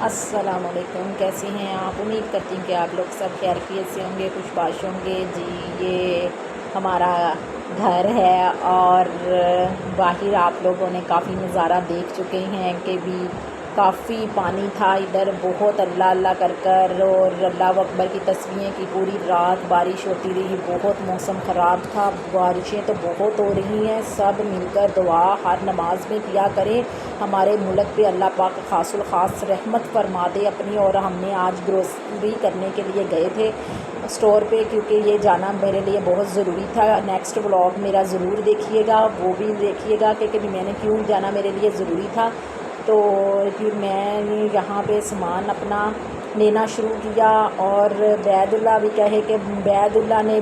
अस्सलामुअलैकुम, कैसे हैं आप। उम्मीद करती हूँ कि आप लोग सब खैरियत से होंगे, खुशबाश होंगे जी। ये हमारा घर है और बाहर आप लोगों ने काफ़ी नज़ारा देख चुके हैं कि भी काफ़ी पानी था इधर, बहुत अल्लाह अल्लाह कर और अल्लाह अकबर की तस्वीरें की। पूरी रात बारिश होती रही, बहुत मौसम ख़राब था, बारिशें तो बहुत हो रही हैं। सब मिलकर दुआ हर नमाज में किया करें, हमारे मुल्क पे अल्लाह पाक ख़ासुल ख़ास रहमत फरमा दे अपनी। और हमने आज ग्रोसरी करने के लिए गए थे स्टोर पे, क्योंकि ये जाना मेरे लिए बहुत ज़रूरी था। नेक्स्ट व्लॉग मेरा ज़रूर देखिएगा, वो भी देखिएगा कि मैंने क्यों जाना, मेरे लिए ज़रूरी था। तो फिर मैंने यहाँ पे सामान अपना लेना शुरू किया और बैदुल्ला भी कहे कि बैदुल्ला ने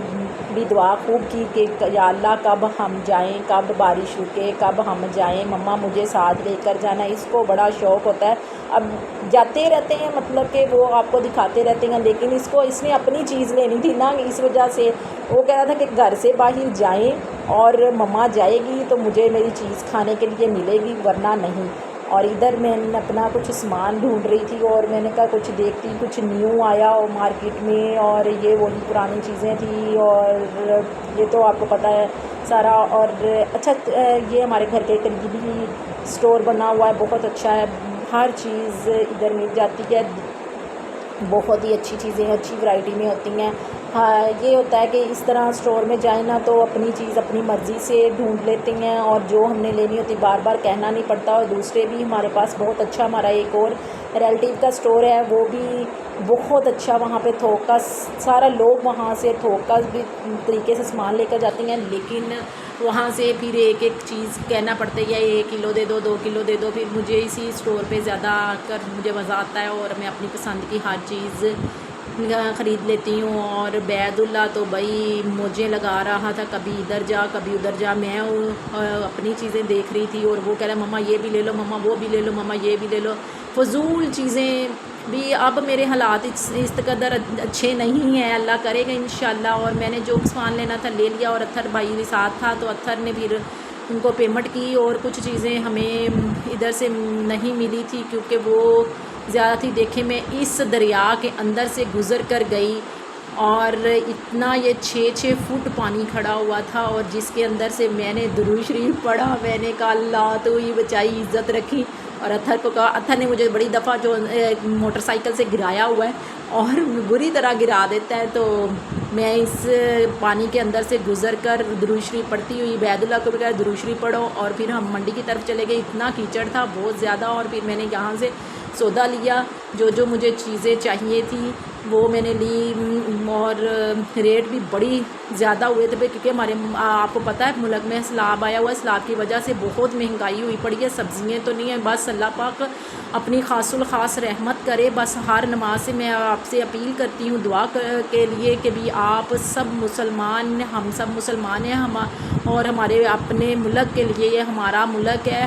भी दुआ खूब की कि या अल्लाह कब हम जाएं, कब बारिश रुके, कब हम जाएं, मम्मा मुझे साथ लेकर जाना। इसको बड़ा शौक़ होता है, अब जाते रहते हैं, मतलब कि वो आपको दिखाते रहते हैं, लेकिन इसने अपनी चीज़ लेनी थी ना, इस वजह से वो कह रहा था कि घर से बाहर जाएं और मम्मा जाएगी तो मुझे मेरी चीज़ खाने के लिए मिलेगी, वरना नहीं। और इधर मैंने अपना कुछ सामान ढूंढ रही थी और मैंने कहा कुछ देखती, कुछ न्यू आया और मार्केट में, और ये वही पुरानी चीज़ें थी और ये तो आपको पता है सारा। और अच्छा, ये हमारे घर के करीब ही स्टोर बना हुआ है, बहुत अच्छा है, हर चीज़ इधर मिल जाती है, बहुत ही अच्छी चीज़ें अच्छी वैरायटी में होती हैं। हाँ, ये होता है कि इस तरह स्टोर में जाए ना तो अपनी चीज़ अपनी मर्ज़ी से ढूंढ लेते हैं और जो हमने लेनी होती बार बार कहना नहीं पड़ता। और दूसरे भी हमारे पास बहुत अच्छा, हमारा एक और रिलेटिव का स्टोर है, वो भी बहुत अच्छा, वहाँ पे थोक का सारा लोग वहाँ से थोक का भी तरीके से सामान लेकर जाते हैं, लेकिन वहाँ से फिर एक एक चीज़ कहना पड़ता है, 1 किलो दे दो, 2 किलो दे दो। फिर मुझे इसी स्टोर पे ज़्यादा आकर मुझे मज़ा आता है और मैं अपनी पसंद की हर चीज़ ख़रीद लेती हूँ। और बैदुल्ला तो भाई मुझे लगा रहा था कभी इधर जा कभी उधर जा, मैं अपनी चीज़ें देख रही थी और वो कह रहा मम्मा ये भी ले लो, मम्मा वो भी ले लो, मम्मा ये भी ले लो। फजूल चीज़ें भी, अब मेरे हालात इस कदर अच्छे नहीं हैं, अल्लाह करेगा इंशाल्लाह। और मैंने जो सामान लेना था ले लिया और अत्थर भाई भी साथ था, तो अत्थर ने फिर उनको पेमेंट की। और कुछ चीज़ें हमें इधर से नहीं मिली थी क्योंकि वो ज़्यादा थी। देखे मैं इस दरिया के अंदर से गुज़र कर गई और इतना ये 6-6 फुट पानी खड़ा हुआ था और जिसके अंदर से मैंने दुरूद शरीफ पढ़ा। मैंने कहा अल्लाह तो ये बचाई, इज़्ज़त रखी। और अत्थर को कहा, अत्थर ने मुझे बड़ी दफ़ा जो मोटरसाइकिल से गिराया हुआ है और बुरी तरह गिरा देता है, तो मैं इस पानी के अंदर से गुज़र कर दुरूद शरीफ पढ़ती हुई बैदुल्ला को भी कहा दुरूद शरीफ पढ़ो। और फिर हम मंडी की तरफ चले गए, इतना कीचड़ था बहुत ज़्यादा। और फिर मैंने यहाँ से सौदा लिया, जो जो मुझे चीज़ें चाहिए थी वो मैंने ली। और रेट भी बड़ी ज़्यादा हुए थे क्योंकि हमारे आपको पता है मुल्क में सैलाब आया हुआ है, सैलाब की वजह से बहुत महंगाई हुई पड़ी है। सब्ज़ियाँ तो नहीं है, बस अल्लाह पाक अपनी ख़ासुल ख़ास रहमत करे। बस हर नमाज से मैं आपसे अपील करती हूँ दुआ के लिए कि भी आप सब मुसलमान, हम सब मुसलमान हैं, हम और हमारे अपने मुल्क के लिए, ये हमारा मुल्क है,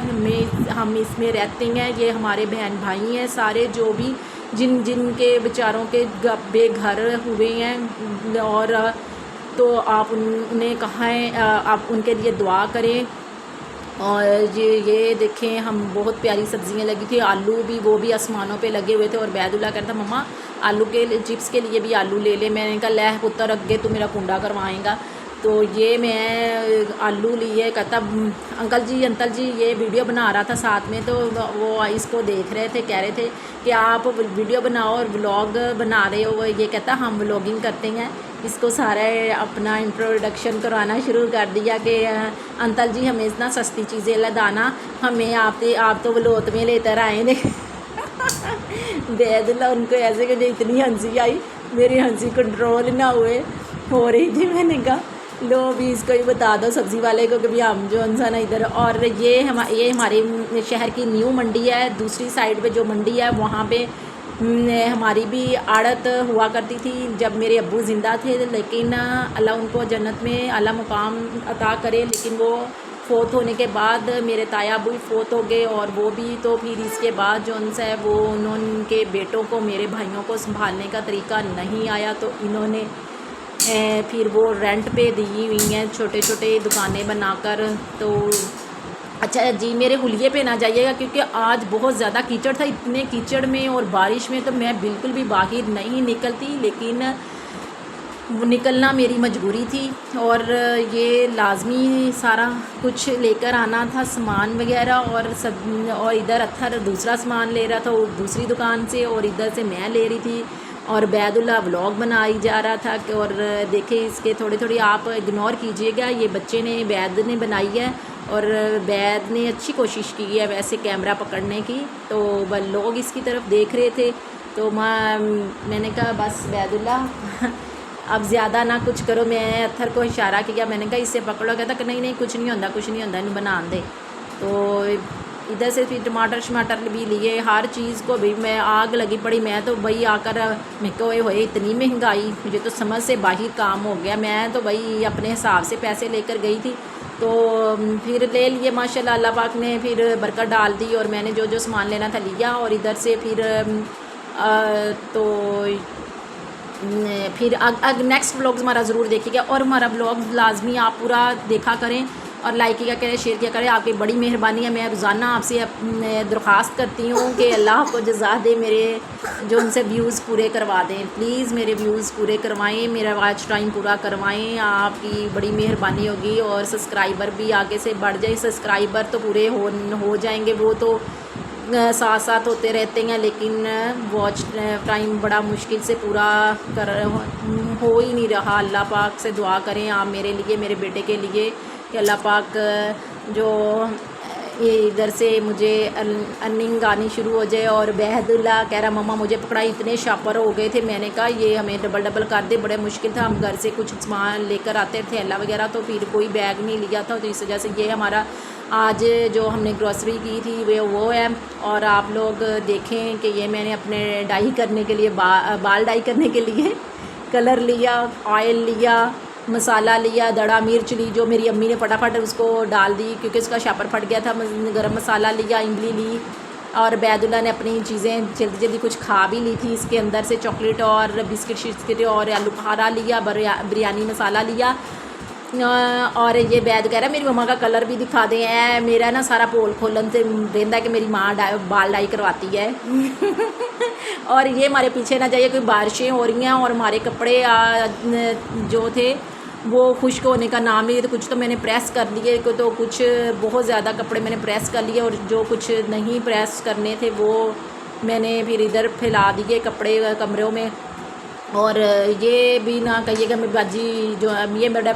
हम इसमें रहते हैं, ये हमारे बहन भाई हैं सारे, जो भी जिन के बेचारों के बेघर हुए हैं। और तो आप उन्हें कहा है आप उनके लिए दुआ करें। और ये देखें, हम बहुत प्यारी सब्ज़ियाँ लगी थी, आलू भी वो भी आसमानों पे लगे हुए थे। और बैदुल्ला कहता मम्मा आलू के चिप्स के लिए भी आलू ले ले। मैंने कहा लह पुत्र अगे तू मेरा कुंडा करवाएगा। तो ये मैं आलू लिए, कहता अंकल जी ये वीडियो बना रहा था साथ में, तो वो इसको देख रहे थे, कह रहे थे कि आप वीडियो बनाओ और व्लॉग बना रहे हो। ये कहता हम व्लॉगिंग करते हैं। इसको सारा अपना इंट्रोडक्शन करवाना शुरू कर दिया कि अंकल जी हमें इतना सस्ती चीज़ें लदाना, हमें आप तो वलोत में लेकर आए थे। बैदुल्ला उनको ऐसे कि इतनी हंसी आई, मेरी हंसी कंट्रोल ना हो रही थी। मैंने कहा लो भी इसको ही बता दो सब्ज़ी वाले को कि भी हम जो इंसान इधर। और ये हमारे शहर की न्यू मंडी है। दूसरी साइड पे जो मंडी है वहाँ पे हमारी भी आड़त हुआ करती थी जब मेरे अब्बू ज़िंदा थे, लेकिन अल्लाह उनको जन्नत में अल्लाह मुकाम अता करे। लेकिन वो फ़ौत होने के बाद मेरे ताया अब्बू भी फ़ौत हो गए और वो भी, तो फिर इसके बाद जो उनसे है वो उनके बेटों को, मेरे भाइयों को संभालने का तरीका नहीं आया, तो इन्होंने फिर वो रेंट पे दी हुई हैं छोटे छोटे दुकानें बनाकर। तो अच्छा जी, मेरे हुलिये पे ना जाइएगा क्योंकि आज बहुत ज़्यादा कीचड़ था। इतने कीचड़ में और बारिश में तो मैं बिल्कुल भी बाहर नहीं निकलती, लेकिन वो निकलना मेरी मजबूरी थी। और ये लाज़मी सारा कुछ लेकर आना था, सामान वगैरह, और सब, और इधर अत्थर दूसरा सामान ले रहा था वो दूसरी दुकान से, और इधर से मैं ले रही थी। और बैदुल्ला व्लॉग बनाई जा रहा था और देखें इसके थोड़े थोड़े आप इग्नोर कीजिएगा। ये बच्चे ने, बैद ने बनाई है, और बैद ने अच्छी कोशिश की है वैसे कैमरा पकड़ने की, तो वह लोग इसकी तरफ देख रहे थे। तो मैंने कहा बस बैदुल्ला अब ज़्यादा ना कुछ करो। मैं अत्थर को इशारा किया, मैंने कहा इससे पकड़ो। कहता कि नहीं नहीं कुछ नहीं होता, कुछ नहीं होता, इन्हें बना दे। तो इधर से फिर टमाटर शमाटर भी लिए, हर चीज़ को भी मैं आग लगी पड़ी। मैं तो भाई आकर मैं को होए इतनी महंगाई, मुझे तो समझ से बाहर काम हो गया। मैं तो भाई अपने हिसाब से पैसे लेकर गई थी, तो फिर ले लिए माशाल्लाह। अल्लाह पाक ने फिर बरकत डाल दी और मैंने जो जो सामान लेना था लिया। और इधर से फिर नेक्स्ट व्लॉग्स हमारा ज़रूर देखिएगा, और हमारा व्लॉग लाजमी आप पूरा देखा करें और लाइक किया करें, शेयर किया करें। आपकी बड़ी मेहरबानी है। मैं रोज़ाना आपसे दरख्वास्त करती हूँ कि अल्लाह को जज़ा दे, मेरे जो उनसे व्यूज़ पूरे करवा दें। प्लीज़ मेरे व्यूज़ पूरे करवाएं, मेरा वॉच टाइम पूरा करवाएं, आपकी बड़ी मेहरबानी होगी। और सब्सक्राइबर भी आगे से बढ़ जाए। सब्सक्राइबर तो पूरे हो जाएंगे, वो तो साथ साथ होते रहते हैं, लेकिन वॉच टाइम बड़ा मुश्किल से पूरा हो ही नहीं रहा। अल्लाह पाक से दुआ करें आप मेरे लिए, मेरे बेटे के लिए, कि अल्लाह पाक जो ये इधर से मुझे अर्निंग आनी शुरू हो जाए। और बहदुल्ला कह रहा मम्मा मुझे पकड़ा, इतने शापर हो गए थे। मैंने कहा ये हमें डबल डबल कर दे, बड़े मुश्किल था। हम घर से कुछ सामान लेकर आते थे अल्लाह वगैरह, तो फिर कोई बैग नहीं लिया था, तो इस वजह से ये हमारा आज जो हमने ग्रॉसरी की थी वो है। और आप लोग देखें कि ये मैंने अपने डाई करने के लिए बाल डाई करने के लिए कलर लिया, ऑयल लिया, मसाला लिया, दड़ा मिर्च ली, जो मेरी अम्मी ने फटाफट उसको डाल दी क्योंकि उसका शापर फट गया था। गरम मसाला लिया, इमली ली, और बैदुल्ला ने अपनी चीज़ें जल्दी जल्दी कुछ खा भी ली थी। इसके अंदर से चॉकलेट और बिस्किट शिस्किट और आलू बुखारा लिया, बिरयानी मसाला लिया। और ये बैद कह रहा है मेरी मम्मा का कलर भी दिखा दें। मेरा ना सारा पोल खोलन से रहता है कि मेरी माँ बाल डाई करवाती है। और ये हमारे पीछे ना जाइए, कोई बारिशें हो रही हैं और हमारे कपड़े जो थे वो खुश्क होने का नाम लिए, तो कुछ तो मैंने प्रेस कर लिए, तो कुछ बहुत ज़्यादा कपड़े मैंने प्रेस कर लिए, और जो कुछ नहीं प्रेस करने थे वो मैंने फिर इधर फैला दिए कपड़े कमरों में। और ये भी ना कहिएगा मेरी बाजी जो ये मेरा,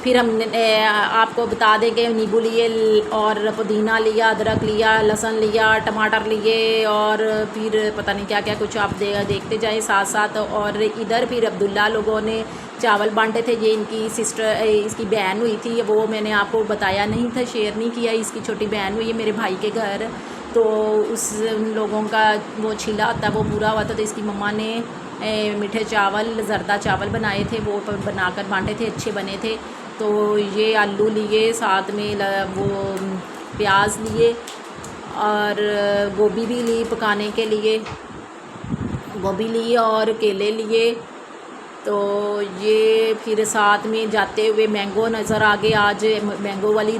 फिर हमने आपको बता दें कि नींबू लिए और पुदीना लिया, अदरक लिया, लहसुन लिया, टमाटर लिए, और फिर पता नहीं क्या क्या कुछ आप देखते जाएं साथ साथ। और इधर फिर अब्दुल्ला लोगों ने चावल बांटे थे। ये इनकी सिस्टर, इसकी बहन हुई थी, वो मैंने आपको बताया नहीं था, शेयर नहीं किया। इसकी छोटी बहन हुई है मेरे भाई के घर, तो उन लोगों का वो छिला होता वो पूरा हुआ था, तो इसकी मम्मा ने मीठे चावल, जर्दा चावल बनाए थे, वो बनाकर बांटे थे, अच्छे बने थे। तो ये आलू लिए, साथ में वो प्याज लिए, और गोभी भी ली पकाने के लिए, गोभी ली और केले लिए। तो ये फिर साथ में जाते हुए मैंगो नज़र आ गए। आज मैंगो वाली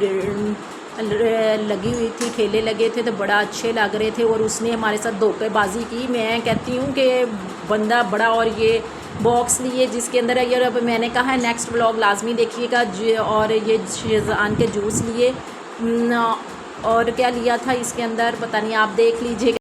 लगी हुई थी, ठेले लगे थे, तो बड़ा अच्छे लग रहे थे। और उसने हमारे साथ धोखेबाजी की। मैं कहती हूँ कि बंदा बड़ा, और ये बॉक्स लिए जिसके अंदर है। और मैंने कहा है नेक्स्ट व्लॉग लाजमी देखिएगा। और ये शेज़वान के जूस लिए, और क्या लिया था इसके अंदर पता नहीं, आप देख लीजिएगा।